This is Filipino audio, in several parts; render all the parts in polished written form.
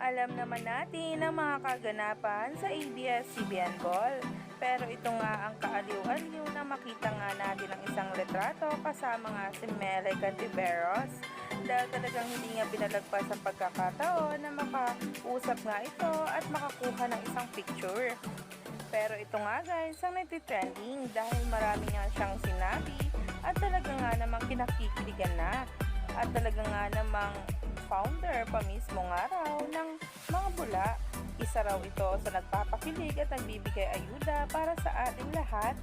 Alam naman natin ang mga kaganapan sa ABS-CBN Ball. Pero ito nga ang kaaliw-aliw na makita nga natin ang isang retrato kasama nga si Melay Cantiveros. Dahil talagang hindi nga pinalagpas ang pagkakataon na makausap nga ito at makakuha ng isang picture. Pero ito nga guys ang nagtitrending dahil marami nga siyang sinabi at talaga nga namang kinakikiligan na. At talaga nga namang founder pa mismong araw ng mga bula. Isa raw ito sa nagpapakilig at nagbibigay ayuda para sa ating lahat.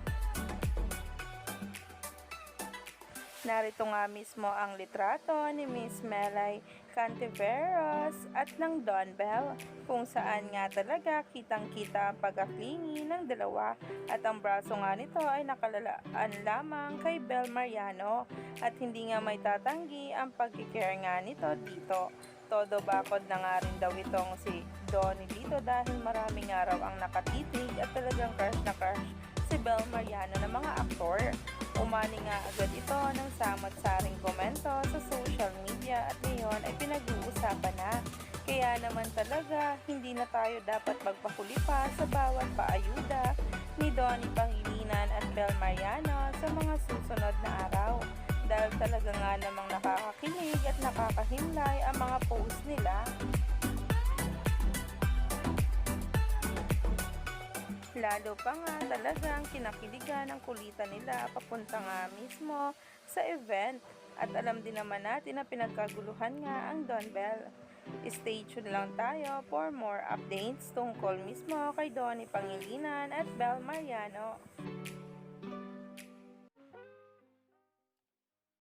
Narito nga mismo ang litrato ni Miss Melay Cantiveros at ng Don Bell kung saan nga talaga kitang-kita ang pagkaklingi ng dalawa at ang braso nga nito ay nakalalaan lamang kay Bel Mariano at hindi nga may tatanggi ang pagkikare nga nito dito. Todo bakod na nga rin daw itong si Donnie dito dahil maraming araw ang nakatitig at talagang crush na crush si Bel Mariano ng mga aktor. Umani nga agad ito ng samot-saring komento sa social media at ngayon ay pinag-uusapan na. Kaya naman talaga, hindi na tayo dapat magpahuli pa sa bawat paayuda ni Donnie Pangilinan at Bel Mariano sa mga susunod na araw. Dahil talaga nga namang nakakakilig at nakakahimlay ang mga post nila. Lalo pa nga talagang kinakiligan ang kulitan nila papunta nga mismo sa event. At alam din naman natin na pinagkaguluhan nga ang Don Bell. Stay tuned lang tayo for more updates tungkol mismo kay Donnie Pangilinan at Bel Mariano.